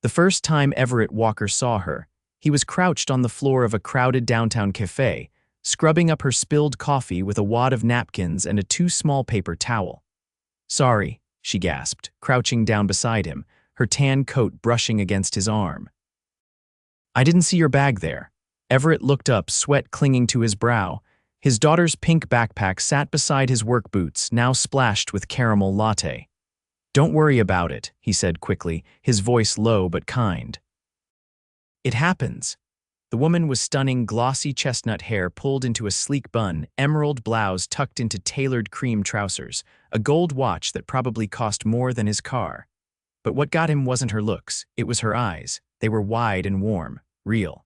The first time Everett Walker saw her, he was crouched on the floor of a crowded downtown café, scrubbing up her spilled coffee with a wad of napkins and a too small paper towel. "Sorry," she gasped, crouching down beside him, her tan coat brushing against his arm. "I didn't see your bag there." Everett looked up, sweat clinging to his brow. His daughter's pink backpack sat beside his work boots, now splashed with caramel latte. "Don't worry about it," he said quickly, his voice low but kind. "It happens." The woman was stunning, glossy chestnut hair pulled into a sleek bun, emerald blouse tucked into tailored cream trousers, a gold watch that probably cost more than his car. But what got him wasn't her looks, it was her eyes. They were wide and warm, real.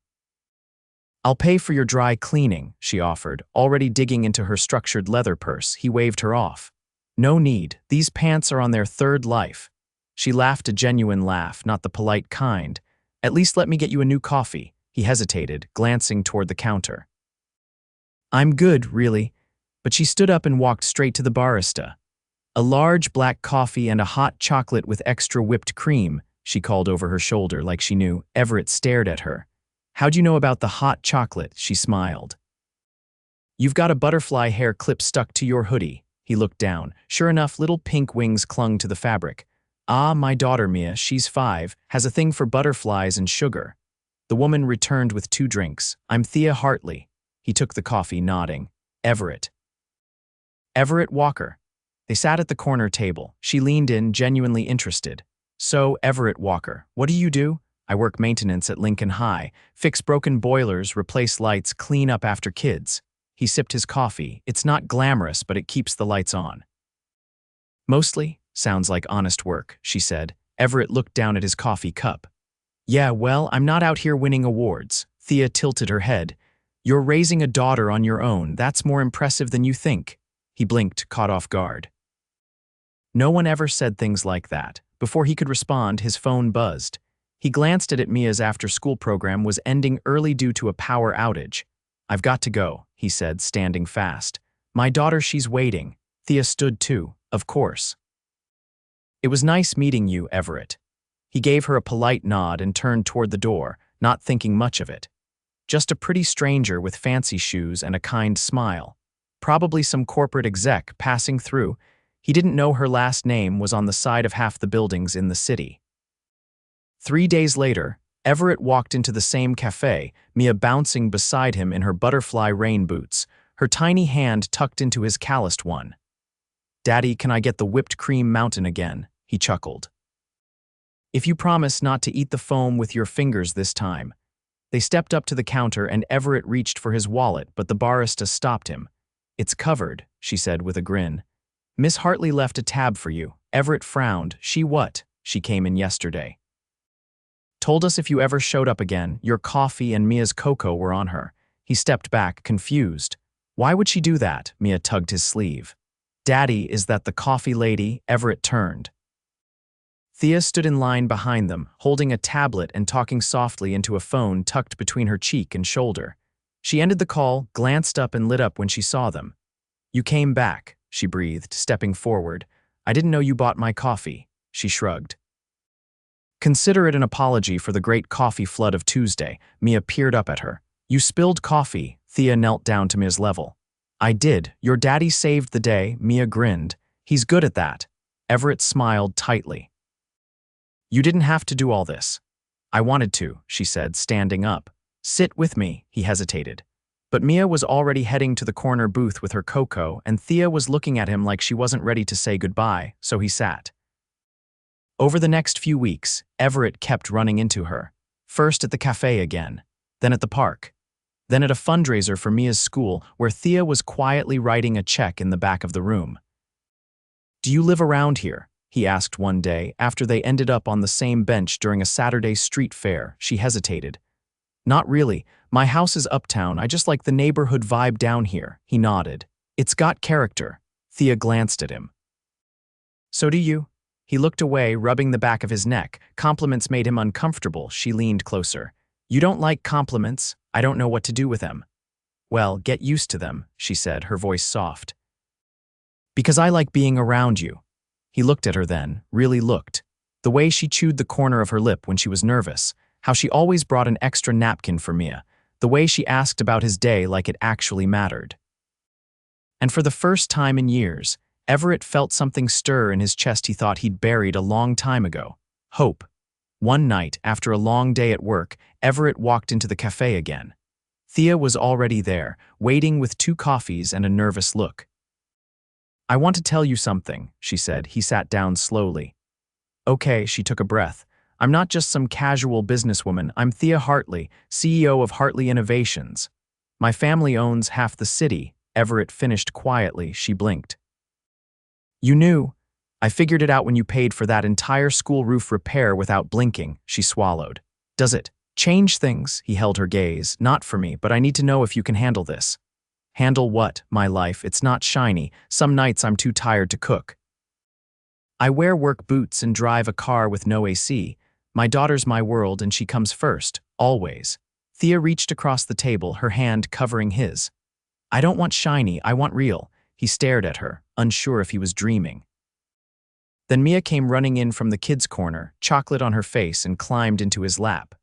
"I'll pay for your dry cleaning," she offered, already digging into her structured leather purse. He waved her off. "No need, these pants are on their third life." She laughed, a genuine laugh, not the polite kind. "At least let me get you a new coffee." He hesitated, glancing toward the counter. "I'm good, really." But she stood up and walked straight to the barista. "A large black coffee and a hot chocolate with extra whipped cream," she called over her shoulder like she knew. Everett stared at her. "How'd you know about the hot chocolate?" She smiled. "You've got a butterfly hair clip stuck to your hoodie." He looked down. Sure enough, little pink wings clung to the fabric. "Ah, my daughter Mia, she's 5, has a thing for butterflies and sugar." The woman returned with 2 drinks. "I'm Thea Hartley." He took the coffee, nodding. "Everett." "Everett Walker." They sat at the corner table. She leaned in, genuinely interested. "So, Everett Walker, what do you do?" "I work maintenance at Lincoln High. Fix broken boilers, replace lights, clean up after kids." He sipped his coffee. "It's not glamorous, but it keeps the lights on." "Mostly? Sounds like honest work," she said. Everett looked down at his coffee cup. "Yeah, well, I'm not out here winning awards." Thea tilted her head. "You're raising a daughter on your own. That's more impressive than you think." He blinked, caught off guard. No one ever said things like that. Before he could respond, his phone buzzed. He glanced at it. Mia's after-school program was ending early due to a power outage. "I've got to go," he said, standing fast. "My daughter, she's waiting." Thea stood too. "Of course." "It was nice meeting you, Everett." He gave her a polite nod and turned toward the door, not thinking much of it. Just a pretty stranger with fancy shoes and a kind smile. Probably some corporate exec passing through. He didn't know her last name was on the side of half the buildings in the city. 3 days later, Everett walked into the same café, Mia bouncing beside him in her butterfly rain boots, her tiny hand tucked into his calloused one. "Daddy, can I get the whipped cream mountain again?" He chuckled. "If you promise not to eat the foam with your fingers this time." They stepped up to the counter and Everett reached for his wallet, but the barista stopped him. "It's covered," she said with a grin. "Miss Hartley left a tab for you." Everett frowned. "She what?" "She came in yesterday. Told us if you ever showed up again, your coffee and Mia's cocoa were on her." He stepped back, confused. "Why would she do that?" Mia tugged his sleeve. "Daddy, is that the coffee lady?" Everett turned. Thea stood in line behind them, holding a tablet and talking softly into a phone tucked between her cheek and shoulder. She ended the call, glanced up and lit up when she saw them. "You came back," she breathed, stepping forward. "I didn't know you bought my coffee." She shrugged. "Consider it an apology for the great coffee flood of Tuesday." Mia peered up at her. "You spilled coffee." Thea knelt down to Mia's level. "I did. Your daddy saved the day." Mia grinned. "He's good at that." Everett smiled tightly. "You didn't have to do all this." "I wanted to," she said, standing up. "Sit with me." He hesitated. But Mia was already heading to the corner booth with her cocoa, and Thea was looking at him like she wasn't ready to say goodbye, so he sat. Over the next few weeks, Everett kept running into her. First at the cafe again, then at the park, then at a fundraiser for Mia's school where Thea was quietly writing a check in the back of the room. "Do you live around here?" he asked one day after they ended up on the same bench during a Saturday street fair. She hesitated. "Not really. My house is uptown. I just like the neighborhood vibe down here." He nodded. "It's got character." Thea glanced at him. "So do you?" He looked away, rubbing the back of his neck. Compliments made him uncomfortable. She leaned closer. "You don't like compliments? I don't know what to do with them." "Well, get used to them," she said, her voice soft. "Because I like being around you." He looked at her then, really looked. The way she chewed the corner of her lip when she was nervous, how she always brought an extra napkin for Mia, the way she asked about his day like it actually mattered. And for the first time in years, Everett felt something stir in his chest he thought he'd buried a long time ago. Hope. One night, after a long day at work, Everett walked into the café again. Thea was already there, waiting with 2 coffees and a nervous look. "I want to tell you something," she said. He sat down slowly. "Okay," she took a breath. "I'm not just some casual businesswoman. I'm Thea Hartley, CEO of Hartley Innovations. My family owns half the city," Everett finished quietly. She blinked. "You knew? I figured it out when you paid for that entire school roof repair without blinking," she swallowed. "Does it change things?" He held her gaze. "Not for me, but I need to know if you can handle this." "Handle what? My life. It's not shiny. Some nights I'm too tired to cook. I wear work boots and drive a car with no AC. My daughter's my world and she comes first, always." Thea reached across the table, her hand covering his. "I don't want shiny, I want real." He stared at her, unsure if he was dreaming. Then Mia came running in from the kids' corner, chocolate on her face, and climbed into his lap.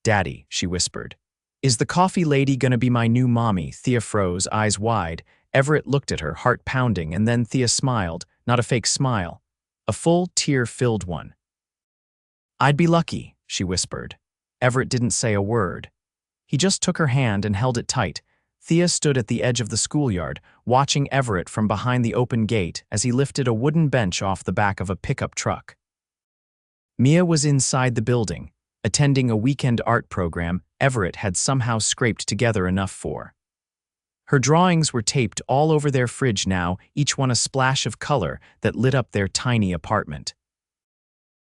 "Daddy," she whispered. "Is the coffee lady gonna be my new mommy?" Thea froze, eyes wide. Everett looked at her, heart pounding, and then Thea smiled, not a fake smile. A full, tear-filled one. "I'd be lucky," she whispered. Everett didn't say a word. He just took her hand and held it tight. Thea stood at the edge of the schoolyard, watching Everett from behind the open gate as he lifted a wooden bench off the back of a pickup truck. Mia was inside the building, attending a weekend art program Everett had somehow scraped together enough for. Her drawings were taped all over their fridge now, each one a splash of color that lit up their tiny apartment.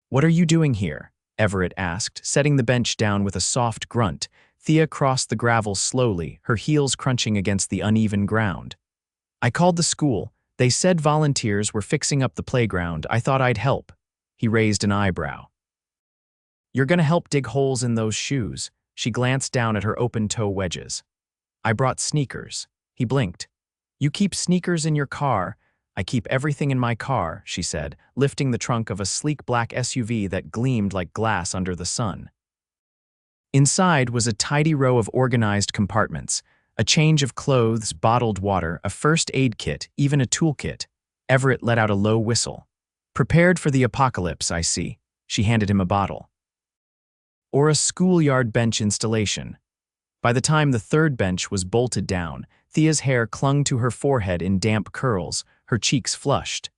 "What are you doing here?" Everett asked, setting the bench down with a soft grunt. Thea crossed the gravel slowly, her heels crunching against the uneven ground. "I called the school. They said volunteers were fixing up the playground. I thought I'd help." He raised an eyebrow. "You're gonna help dig holes in those shoes." She glanced down at her open-toe wedges. "I brought sneakers." He blinked. "You keep sneakers in your car." "I keep everything in my car," she said, lifting the trunk of a sleek black SUV that gleamed like glass under the sun. Inside was a tidy row of organized compartments, a change of clothes, bottled water, a first aid kit, even a toolkit. Everett let out a low whistle. "Prepared for the apocalypse, I see." She handed him a bottle. "Or a schoolyard bench installation." By the time the third bench was bolted down, Thea's hair clung to her forehead in damp curls, her cheeks flushed.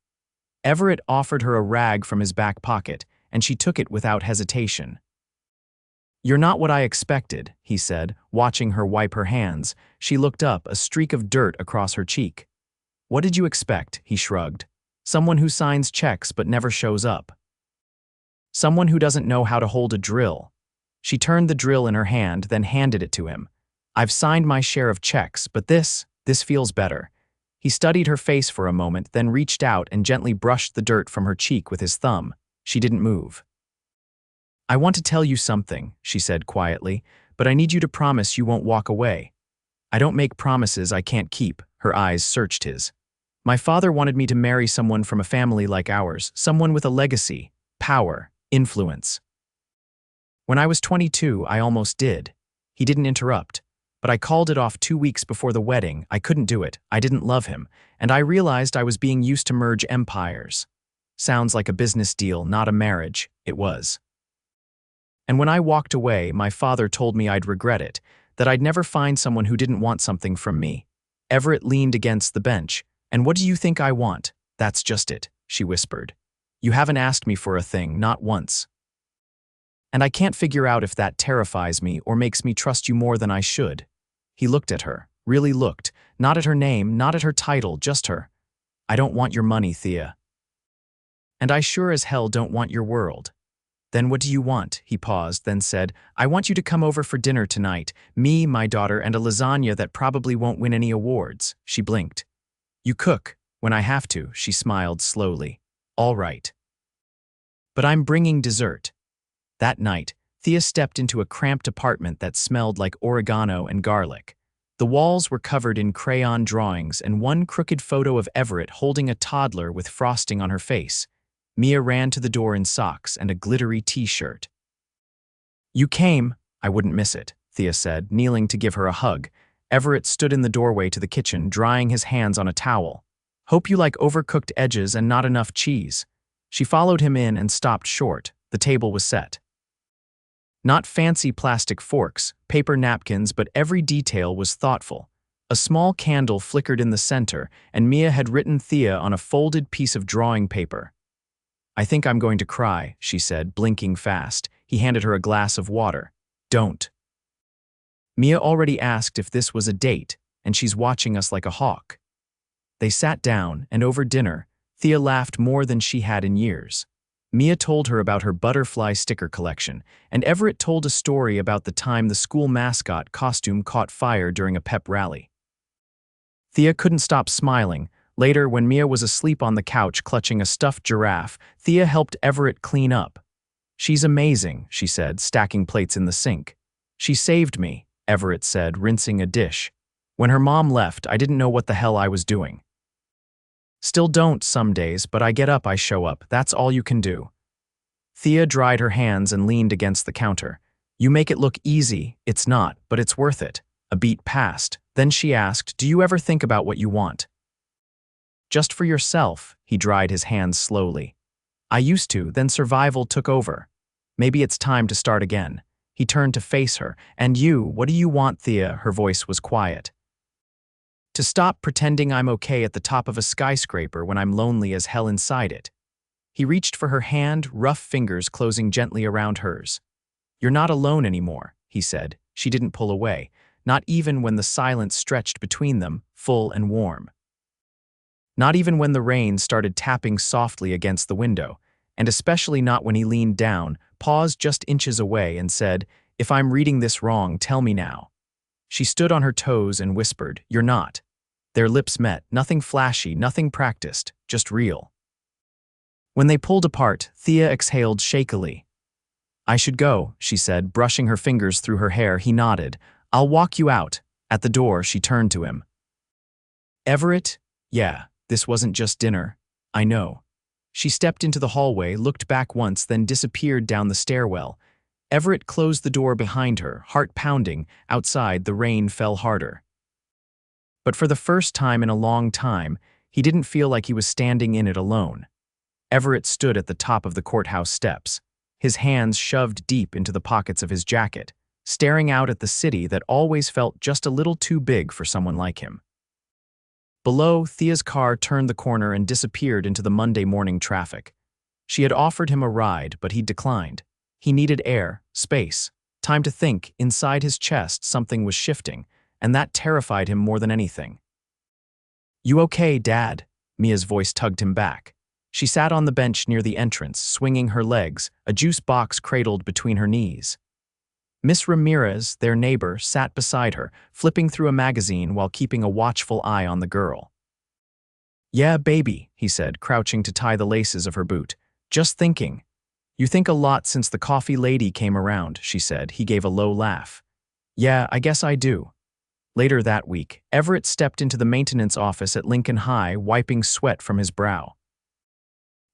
Everett offered her a rag from his back pocket, and she took it without hesitation. "You're not what I expected," he said, watching her wipe her hands. She looked up, a streak of dirt across her cheek. "What did you expect?" he shrugged. "Someone who signs checks but never shows up. Someone who doesn't know how to hold a drill." She turned the drill in her hand, then handed it to him. "I've signed my share of checks, but this feels better." He studied her face for a moment, then reached out and gently brushed the dirt from her cheek with his thumb. She didn't move. "I want to tell you something," she said quietly, "but I need you to promise you won't walk away." "I don't make promises I can't keep." Her eyes searched his. "My father wanted me to marry someone from a family like ours, someone with a legacy, power, influence. When I was 22, I almost did." He didn't interrupt. "But I called it off 2 weeks before the wedding. I couldn't do it. I didn't love him. And I realized I was being used to merge empires." Sounds like a business deal, not a marriage. It was. "And when I walked away, my father told me I'd regret it, that I'd never find someone who didn't want something from me." Everett leaned against the bench. "And what do you think I want?" "That's just it," she whispered. "You haven't asked me for a thing, not once. And I can't figure out if that terrifies me or makes me trust you more than I should." He looked at her, really looked, not at her name, not at her title, just her. "I don't want your money, Thea. And I sure as hell don't want your world." "Then what do you want?" He paused, then said, "I want you to come over for dinner tonight. Me, my daughter, and a lasagna that probably won't win any awards." She blinked. "You cook." "When I have to," she smiled slowly. "All right. But I'm bringing dessert." That night, Thea stepped into a cramped apartment that smelled like oregano and garlic. The walls were covered in crayon drawings and one crooked photo of Everett holding a toddler with frosting on her face. Mia ran to the door in socks and a glittery t-shirt. "You came. I wouldn't miss it," Thea said, kneeling to give her a hug. Everett stood in the doorway to the kitchen, drying his hands on a towel. "Hope you like overcooked edges and not enough cheese." She followed him in and stopped short. The table was set. Not fancy plastic forks, paper napkins, but every detail was thoughtful. A small candle flickered in the center, and Mia had written Thea on a folded piece of drawing paper. "I think I'm going to cry," she said, blinking fast. He handed her a glass of water. "Don't." Mia already asked if this was a date, and she's watching us like a hawk. They sat down, and over dinner, Thea laughed more than she had in years. Mia told her about her butterfly sticker collection, and Everett told a story about the time the school mascot costume caught fire during a pep rally. Thea couldn't stop smiling. Later, when Mia was asleep on the couch clutching a stuffed giraffe, Thea helped Everett clean up. "She's amazing," she said, stacking plates in the sink. "She saved me," Everett said, rinsing a dish. "When her mom left, I didn't know what the hell I was doing." "Still don't some days, but I get up, I show up. That's all you can do." Thea dried her hands and leaned against the counter. "You make it look easy. It's not, but it's worth it." A beat passed. Then she asked, "Do you ever think about what you want?" "Just for yourself," he dried his hands slowly. "I used to, then survival took over. Maybe it's time to start again." He turned to face her. "And you, what do you want, Thea?" Her voice was quiet. "To stop pretending I'm okay at the top of a skyscraper when I'm lonely as hell inside it." He reached for her hand, rough fingers closing gently around hers. "You're not alone anymore," he said. She didn't pull away, not even when the silence stretched between them, full and warm. Not even when the rain started tapping softly against the window, and especially not when he leaned down, paused just inches away, and said, "If I'm reading this wrong, tell me now." She stood on her toes and whispered, "You're not." Their lips met, nothing flashy, nothing practiced, just real. When they pulled apart, Thea exhaled shakily. "I should go," she said, brushing her fingers through her hair. He nodded. "I'll walk you out." At the door, she turned to him. "Everett? Yeah, this wasn't just dinner. I know." She stepped into the hallway, looked back once, then disappeared down the stairwell. Everett closed the door behind her, heart pounding. Outside, the rain fell harder. But for the first time in a long time, he didn't feel like he was standing in it alone. Everett stood at the top of the courthouse steps, his hands shoved deep into the pockets of his jacket, staring out at the city that always felt just a little too big for someone like him. Below, Thea's car turned the corner and disappeared into the Monday morning traffic. She had offered him a ride, but he declined. He needed air, space, time to think. Inside his chest, something was shifting, and that terrified him more than anything. "You okay, Dad?" Mia's voice tugged him back. She sat on the bench near the entrance, swinging her legs, a juice box cradled between her knees. Miss Ramirez, their neighbor, sat beside her, flipping through a magazine while keeping a watchful eye on the girl. "Yeah, baby," he said, crouching to tie the laces of her boot. "Just thinking." "You think a lot since the coffee lady came around," she said. He gave a low laugh. "Yeah, I guess I do." Later that week, Everett stepped into the maintenance office at Lincoln High, wiping sweat from his brow.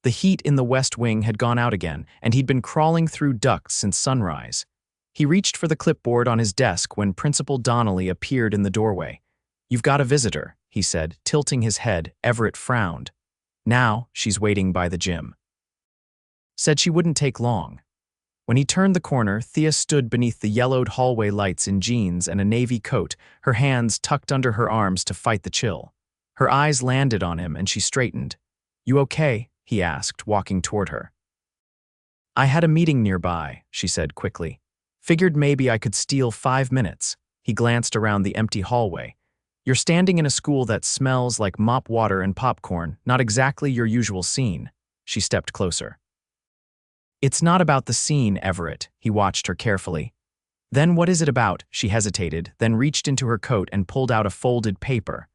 The heat in the West Wing had gone out again, and he'd been crawling through ducts since sunrise. He reached for the clipboard on his desk when Principal Donnelly appeared in the doorway. "You've got a visitor," he said, tilting his head. Everett frowned. "Now, she's waiting by the gym." Said she wouldn't take long. When he turned the corner, Thea stood beneath the yellowed hallway lights in jeans and a navy coat, her hands tucked under her arms to fight the chill. Her eyes landed on him and she straightened. "You okay?" he asked, walking toward her. "I had a meeting nearby," she said quickly. "Figured maybe I could steal 5 minutes." He glanced around the empty hallway. "You're standing in a school that smells like mop water and popcorn, not exactly your usual scene." She stepped closer. "It's not about the scene, Everett." He watched her carefully. "Then what is it about?" She hesitated, then reached into her coat and pulled out a folded paper.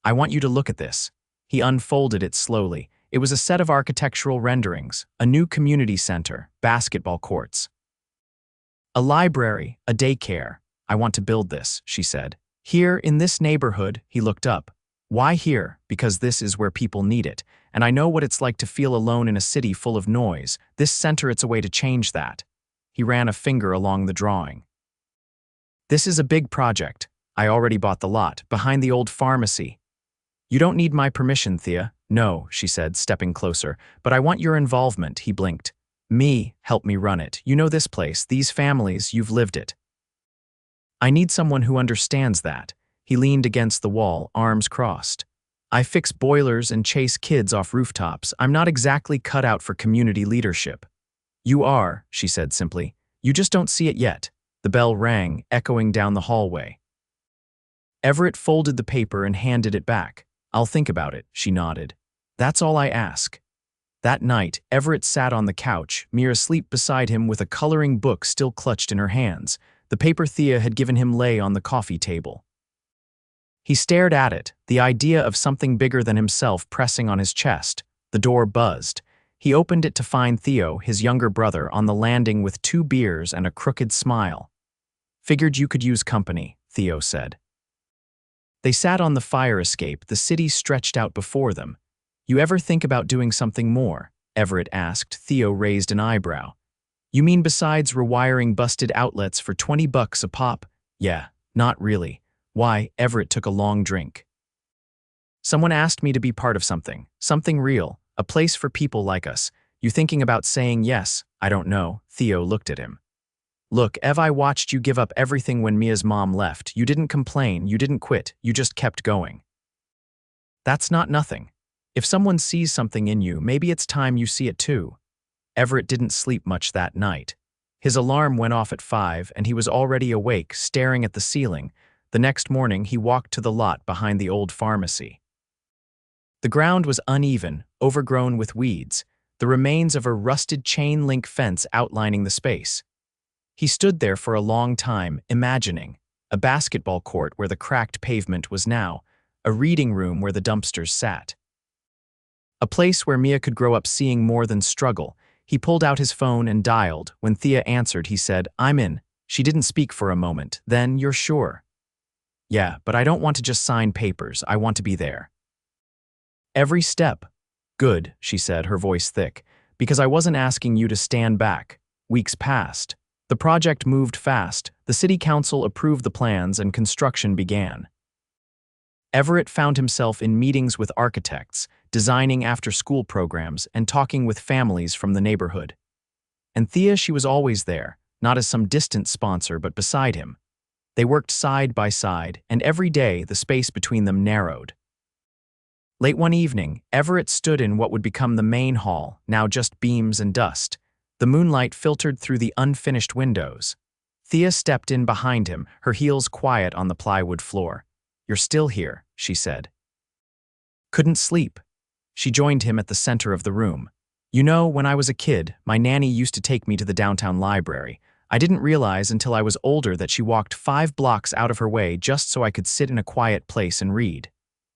"I want you to look at this." He unfolded it slowly. It was a set of architectural renderings, a new community center, basketball courts. "A library, a daycare. I want to build this," she said. "Here, in this neighborhood." He looked up. "Why here?" "Because this is where people need it." and I know what it's like to feel alone in a city full of noise. This center, it's a way to change that." He ran a finger along the drawing. "This is a big project. I already bought the lot, behind the old pharmacy." "You don't need my permission, Thea." "No," she said, stepping closer, "but I want your involvement," he blinked. "Me, help me run it. You know this place, these families, you've lived it." "I need someone who understands that." He leaned against the wall, arms crossed. "I fix boilers and chase kids off rooftops. I'm not exactly cut out for community leadership." "You are," she said simply. "You just don't see it yet." The bell rang, echoing down the hallway. Everett folded the paper and handed it back. "I'll think about it," she nodded. "That's all I ask." That night, Everett sat on the couch, Mia asleep beside him with a coloring book still clutched in her hands. The paper Thea had given him lay on the coffee table. He stared at it, the idea of something bigger than himself pressing on his chest. The door buzzed. He opened it to find Theo, his younger brother, on the landing with 2 beers and a crooked smile. "Figured you could use company," Theo said. They sat on the fire escape, the city stretched out before them. "You ever think about doing something more?" Everett asked. Theo raised an eyebrow. "You mean besides rewiring busted outlets for $20 a pop?" "Yeah, not really." "Why?" Everett took a long drink. "Someone asked me to be part of something real, a place for people like us. You thinking about saying yes?" "I don't know." Theo looked at him. "Look, Ev, I watched you give up everything when Mia's mom left. You didn't complain, you didn't quit, you just kept going. That's not nothing. If someone sees something in you, maybe it's time you see it too." Everett didn't sleep much that night. His alarm went off at 5 and he was already awake, staring at the ceiling. The next morning, he walked to the lot behind the old pharmacy. The ground was uneven, overgrown with weeds, the remains of a rusted chain-link fence outlining the space. He stood there for a long time, imagining a basketball court where the cracked pavement was now, a reading room where the dumpsters sat. A place where Mia could grow up seeing more than struggle. He pulled out his phone and dialed. When Thea answered, he said, "I'm in." She didn't speak for a moment. "Then you're sure?" "Yeah, but I don't want to just sign papers. I want to be there." "Every step." "Good," she said, her voice thick, "because I wasn't asking you to stand back." Weeks passed. The project moved fast. The city council approved the plans and construction began. Everett found himself in meetings with architects, designing after-school programs, and talking with families from the neighborhood. And Thea, she was always there, not as some distant sponsor, but beside him. They worked side by side, and every day the space between them narrowed. Late one evening, Everett stood in what would become the main hall, now just beams and dust. The moonlight filtered through the unfinished windows. Thea stepped in behind him, her heels quiet on the plywood floor. "You're still here," she said. "Couldn't sleep." She joined him at the center of the room. "You know, when I was a kid, my nanny used to take me to the downtown library. I didn't realize until I was older that she walked 5 blocks out of her way just so I could sit in a quiet place and read."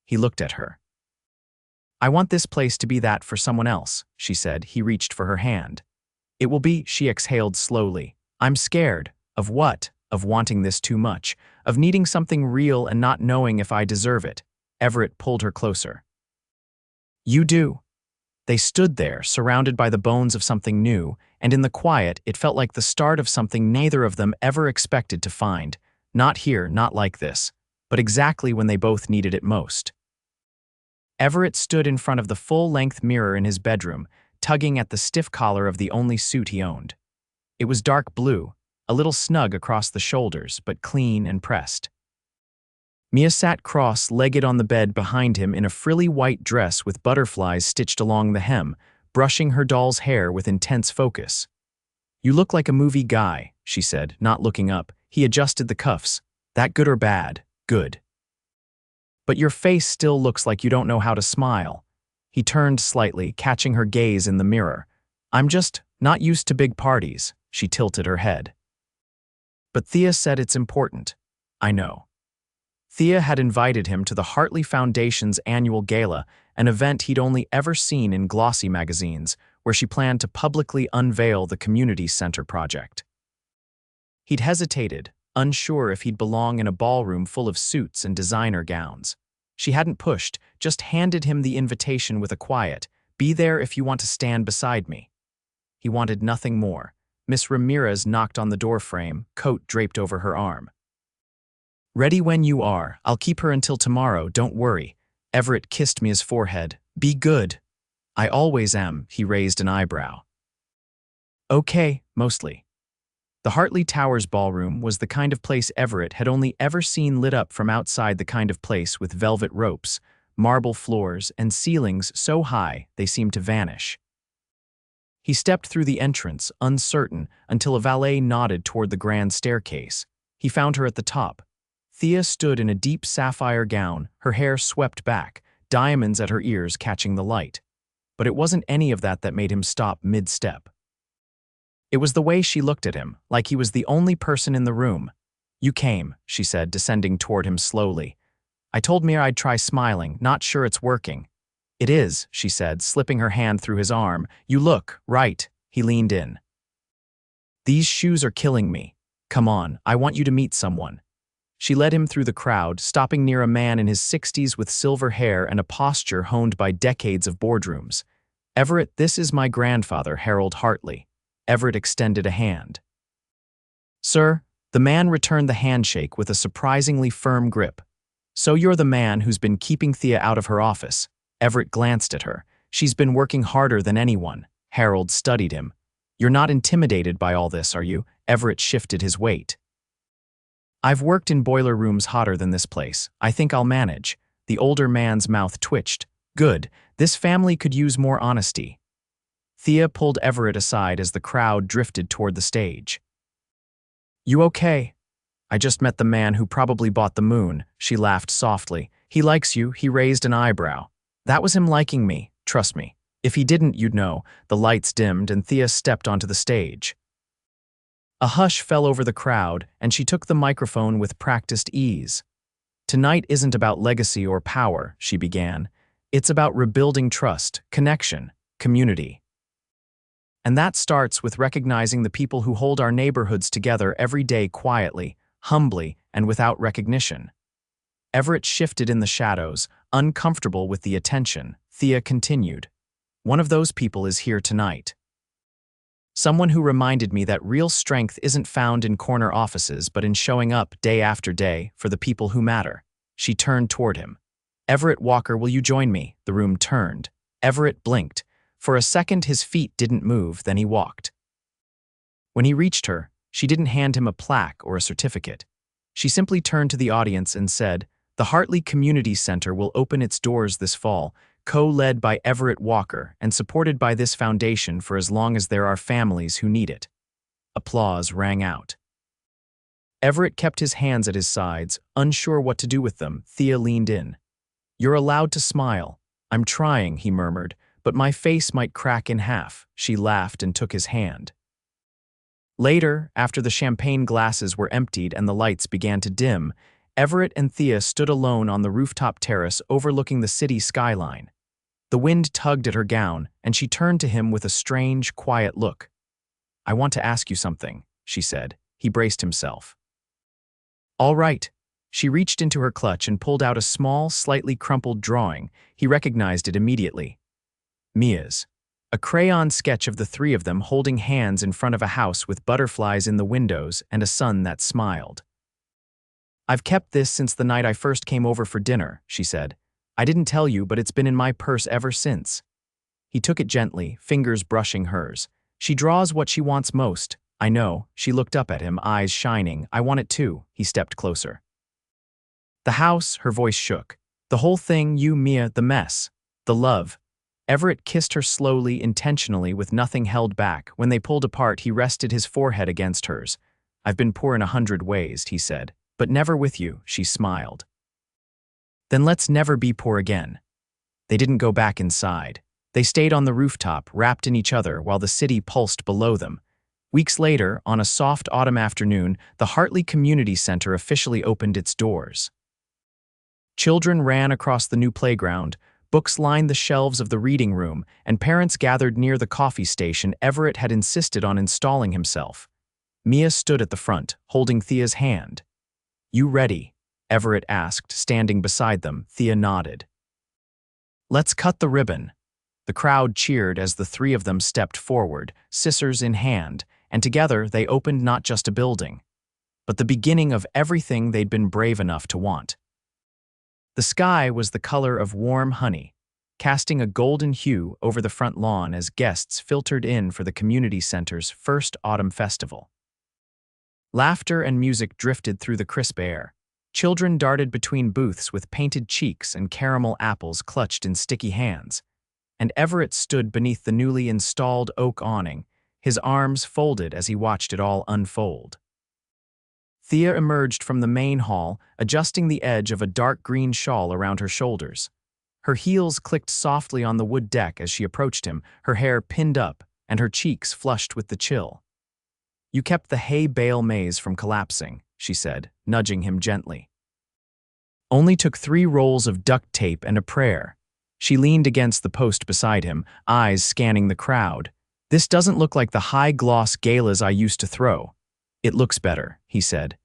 He looked at her. "I want this place to be that for someone else," she said. He reached for her hand. "It will be," she exhaled slowly. "I'm scared." "Of what?" "Of wanting this too much. Of needing something real and not knowing if I deserve it." Everett pulled her closer. "You do." They stood there, surrounded by the bones of something new, and in the quiet, it felt like the start of something neither of them ever expected to find. Not here, not like this, but exactly when they both needed it most. Everett stood in front of the full-length mirror in his bedroom, tugging at the stiff collar of the only suit he owned. It was dark blue, a little snug across the shoulders, but clean and pressed. Mia sat cross-legged on the bed behind him in a frilly white dress with butterflies stitched along the hem, brushing her doll's hair with intense focus. "You look like a movie guy," she said, not looking up. He adjusted the cuffs. "That good or bad?" "Good." "But your face still looks like you don't know how to smile." He turned slightly, catching her gaze in the mirror. "I'm just not used to big parties." She tilted her head. "But Thea said it's important." "I know." Thea had invited him to the Hartley Foundation's annual gala, an event he'd only ever seen in glossy magazines, where she planned to publicly unveil the community center project. He'd hesitated, unsure if he'd belong in a ballroom full of suits and designer gowns. She hadn't pushed, just handed him the invitation with a quiet, "Be there if you want to stand beside me." He wanted nothing more. Miss Ramirez knocked on the doorframe, coat draped over her arm. "Ready when you are. I'll keep her until tomorrow, don't worry." Everett kissed Mia's forehead. "Be good." "I always am," he raised an eyebrow. "Okay, mostly." The Hartley Towers ballroom was the kind of place Everett had only ever seen lit up from outside, the kind of place with velvet ropes, marble floors, and ceilings so high they seemed to vanish. He stepped through the entrance, uncertain, until a valet nodded toward the grand staircase. He found her at the top. Thea stood in a deep sapphire gown, her hair swept back, diamonds at her ears catching the light. But it wasn't any of that that made him stop mid-step. It was the way she looked at him, like he was the only person in the room. "You came," she said, descending toward him slowly. "I told Mia I'd try smiling, not sure it's working." "It is," she said, slipping her hand through his arm. "You look right." He leaned in. "These shoes are killing me. Come on, I want you to meet someone." She led him through the crowd, stopping near a man in his 60s with silver hair and a posture honed by decades of boardrooms. "Everett, this is my grandfather, Harold Hartley." Everett extended a hand. "Sir," the man returned the handshake with a surprisingly firm grip. "So you're the man who's been keeping Thea out of her office." Everett glanced at her. "She's been working harder than anyone." Harold studied him. "You're not intimidated by all this, are you?" Everett shifted his weight. "I've worked in boiler rooms hotter than this place. I think I'll manage." The older man's mouth twitched. "Good. This family could use more honesty." Thea pulled Everett aside as the crowd drifted toward the stage. "You okay?" "I just met the man who probably bought the moon." She laughed softly. "He likes you." He raised an eyebrow. "That was him liking me, trust me. If he didn't, you'd know." The lights dimmed and Thea stepped onto the stage. A hush fell over the crowd, and she took the microphone with practiced ease. "Tonight isn't about legacy or power," she began. "It's about rebuilding trust, connection, community. And that starts with recognizing the people who hold our neighborhoods together every day quietly, humbly, and without recognition." Everett shifted in the shadows, uncomfortable with the attention. Thea continued. "One of those people is here tonight. Someone who reminded me that real strength isn't found in corner offices but in showing up day after day for the people who matter." She turned toward him. "Everett Walker, will you join me?" The room turned. Everett blinked. For a second his feet didn't move, then he walked. When he reached her, she didn't hand him a plaque or a certificate. She simply turned to the audience and said, "The Hartley Community Center will open its doors this fall, co-led by Everett Walker and supported by this foundation for as long as there are families who need it." Applause rang out. Everett kept his hands at his sides, unsure what to do with them. Thea leaned in. "You're allowed to smile." "I'm trying," he murmured, "but my face might crack in half." She laughed and took his hand. Later, after the champagne glasses were emptied and the lights began to dim, Everett and Thea stood alone on the rooftop terrace overlooking the city skyline. The wind tugged at her gown, and she turned to him with a strange, quiet look. "I want to ask you something," she said. He braced himself. "All right." She reached into her clutch and pulled out a small, slightly crumpled drawing. He recognized it immediately. Mia's. A crayon sketch of the three of them holding hands in front of a house with butterflies in the windows and a sun that smiled. "I've kept this since the night I first came over for dinner," she said. "I didn't tell you, but it's been in my purse ever since." He took it gently, fingers brushing hers. "She draws what she wants most." "I know." She looked up at him, eyes shining. "I want it too." He stepped closer. "The house," her voice shook. "The whole thing, you, Mia, the mess, the love." Everett kissed her slowly, intentionally, with nothing held back. When they pulled apart, he rested his forehead against hers. "I've been poor in 100 ways," he said, "but never with you." She smiled. "Then let's never be poor again." They didn't go back inside. They stayed on the rooftop, wrapped in each other, while the city pulsed below them. Weeks later, on a soft autumn afternoon, the Hartley Community Center officially opened its doors. Children ran across the new playground, books lined the shelves of the reading room, and parents gathered near the coffee station Everett had insisted on installing himself. Mia stood at the front, holding Thea's hand. "You ready?" Everett asked, standing beside them. Thea nodded. Let's cut the ribbon. The crowd cheered as the three of them stepped forward, scissors in hand, and together they opened not just a building, but the beginning of everything they'd been brave enough to want. The sky was the color of warm honey, casting a golden hue over the front lawn as guests filtered in for the community center's first autumn festival. Laughter and music drifted through the crisp air. Children darted between booths with painted cheeks and caramel apples clutched in sticky hands, and Everett stood beneath the newly installed oak awning, his arms folded as he watched it all unfold. Thea emerged from the main hall, adjusting the edge of a dark green shawl around her shoulders. Her heels clicked softly on the wood deck as she approached him, her hair pinned up and her cheeks flushed with the chill. "You kept the hay bale maze from collapsing," she said, nudging him gently. "Only took 3 rolls of duct tape and a prayer." She leaned against the post beside him, eyes scanning the crowd. "This doesn't look like the high-gloss galas I used to throw." "It looks better," he said.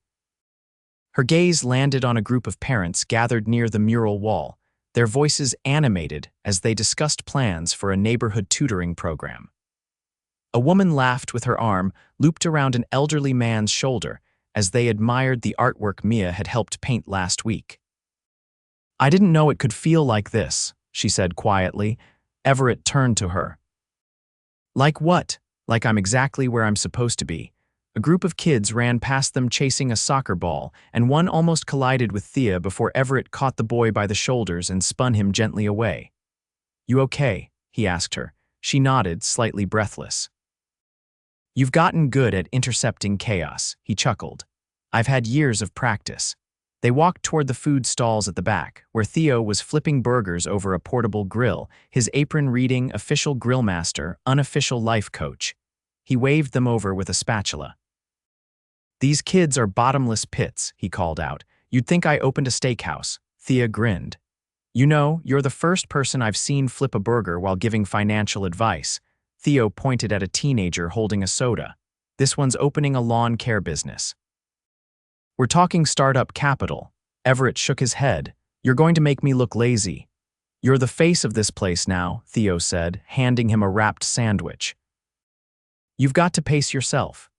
Her gaze landed on a group of parents gathered near the mural wall, their voices animated as they discussed plans for a neighborhood tutoring program. A woman laughed with her arm looped around an elderly man's shoulder as they admired the artwork Mia had helped paint last week. "I didn't know it could feel like this," she said quietly. Everett turned to her. "Like what?" "Like I'm exactly where I'm supposed to be." A group of kids ran past them chasing a soccer ball, and one almost collided with Thea before Everett caught the boy by the shoulders and spun him gently away. "You okay?" he asked her. She nodded, slightly breathless. "You've gotten good at intercepting chaos," he chuckled. "I've had years of practice." They walked toward the food stalls at the back, where Theo was flipping burgers over a portable grill, his apron reading "Official Grillmaster, Unofficial Life Coach." He waved them over with a spatula. "These kids are bottomless pits," he called out. "You'd think I opened a steakhouse." Thea grinned. "You know, you're the first person I've seen flip a burger while giving financial advice." Theo pointed at a teenager holding a soda. "This one's opening a lawn care business." "We're talking startup capital." Everett shook his head. "You're going to make me look lazy." "You're the face of this place now," Theo said, handing him a wrapped sandwich. "You've got to pace yourself."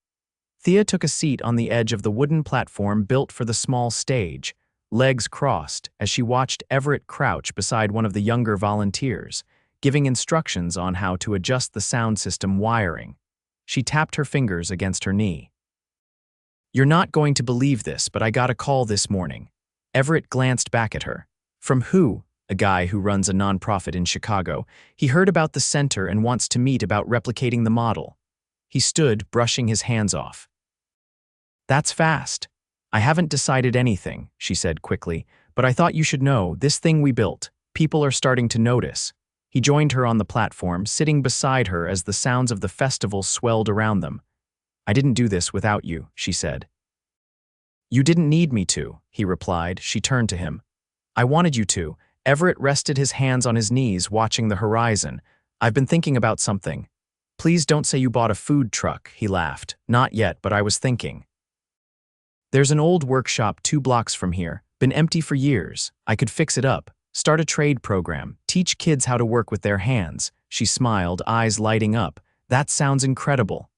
Thea took a seat on the edge of the wooden platform built for the small stage, legs crossed, as she watched Everett crouch beside one of the younger volunteers, giving instructions on how to adjust the sound system wiring. She tapped her fingers against her knee. "You're not going to believe this, but I got a call this morning." Everett glanced back at her. "From who?" "A guy who runs a nonprofit in Chicago. He heard about the center and wants to meet about replicating the model." He stood, brushing his hands off. "That's fast." "I haven't decided anything," she said quickly, "but I thought you should know, this thing we built, people are starting to notice." He joined her on the platform, sitting beside her as the sounds of the festival swelled around them. "I didn't do this without you," she said. "You didn't need me to," he replied. She turned to him. "I wanted you to." Everett rested his hands on his knees, watching the horizon. "I've been thinking about something." "Please don't say you bought a food truck," he laughed. "Not yet, but I was thinking. There's an old workshop 2 blocks from here, been empty for years. I could fix it up, start a trade program, teach kids how to work with their hands." She smiled, eyes lighting up. "That sounds incredible."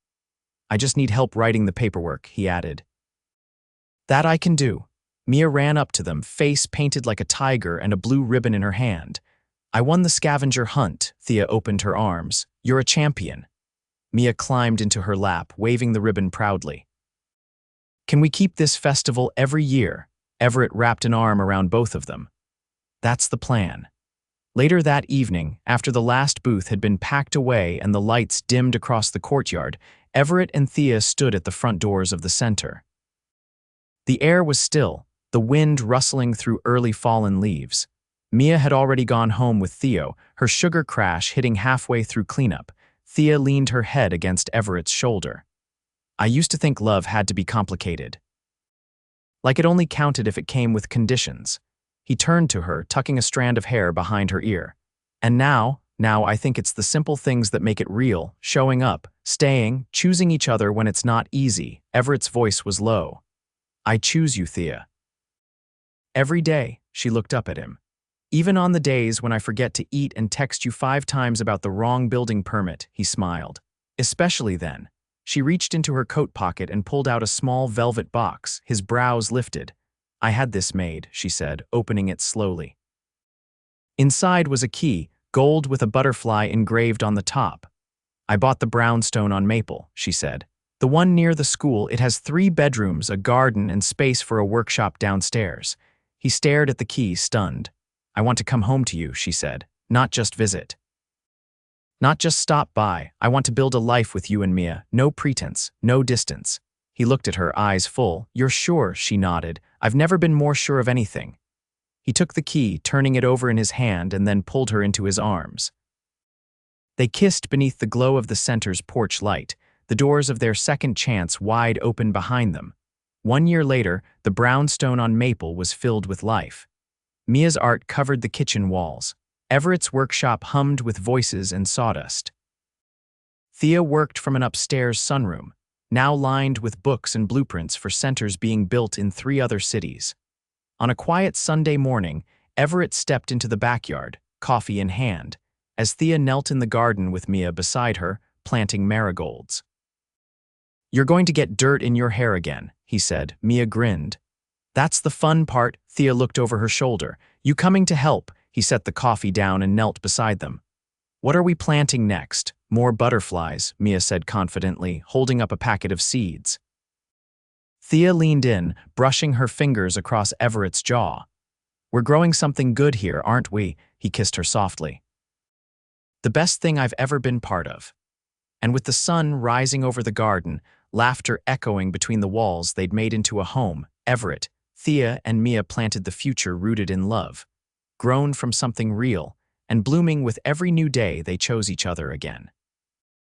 "I just need help writing the paperwork," he added. "That I can do." Mia ran up to them, face painted like a tiger and a blue ribbon in her hand. "I won the scavenger hunt." Thea opened her arms. "You're a champion." Mia climbed into her lap, waving the ribbon proudly. "Can we keep this festival every year?" Everett wrapped an arm around both of them. "That's the plan." Later that evening, after the last booth had been packed away and the lights dimmed across the courtyard, Everett and Thea stood at the front doors of the center. The air was still, the wind rustling through early fallen leaves. Mia had already gone home with Theo, her sugar crash hitting halfway through cleanup. Thea leaned her head against Everett's shoulder. "I used to think love had to be complicated. Like it only counted if it came with conditions." He turned to her, tucking a strand of hair behind her ear. "And now I think it's the simple things that make it real, showing up, staying, choosing each other when it's not easy." Everett's voice was low. "I choose you, Thea." Every day, she looked up at him. Even on the days when I forget to eat and text you 5 times about the wrong building permit, he smiled. Especially then. She reached into her coat pocket and pulled out a small velvet box, his brows lifted. I had this made, she said, opening it slowly. Inside was a key, gold with a butterfly engraved on the top. I bought the brownstone on Maple, she said. The one near the school, it has 3 bedrooms, a garden, and space for a workshop downstairs. He stared at the key, stunned. I want to come home to you, she said, not just visit. Not just stop by, I want to build a life with you and Mia, no pretense, no distance. He looked at her, eyes full. You're sure, she nodded. I've never been more sure of anything. He took the key, turning it over in his hand, and then pulled her into his arms. They kissed beneath the glow of the center's porch light, the doors of their second chance wide open behind them. 1 year later, the brownstone on Maple was filled with life. Mia's art covered the kitchen walls. Everett's workshop hummed with voices and sawdust. Thea worked from an upstairs sunroom, now lined with books and blueprints for centers being built in 3 other cities. On a quiet Sunday morning, Everett stepped into the backyard, coffee in hand, as Thea knelt in the garden with Mia beside her, planting marigolds. You're going to get dirt in your hair again, he said. Mia grinned. That's the fun part, Thea looked over her shoulder. You coming to help? He set the coffee down and knelt beside them. What are we planting next? More butterflies, Mia said confidently, holding up a packet of seeds. Thea leaned in, brushing her fingers across Everett's jaw. We're growing something good here, aren't we? He kissed her softly. The best thing I've ever been part of. And with the sun rising over the garden, laughter echoing between the walls they'd made into a home, Everett, Thea, and Mia planted the future rooted in love. Grown from something real, and blooming with every new day they chose each other again.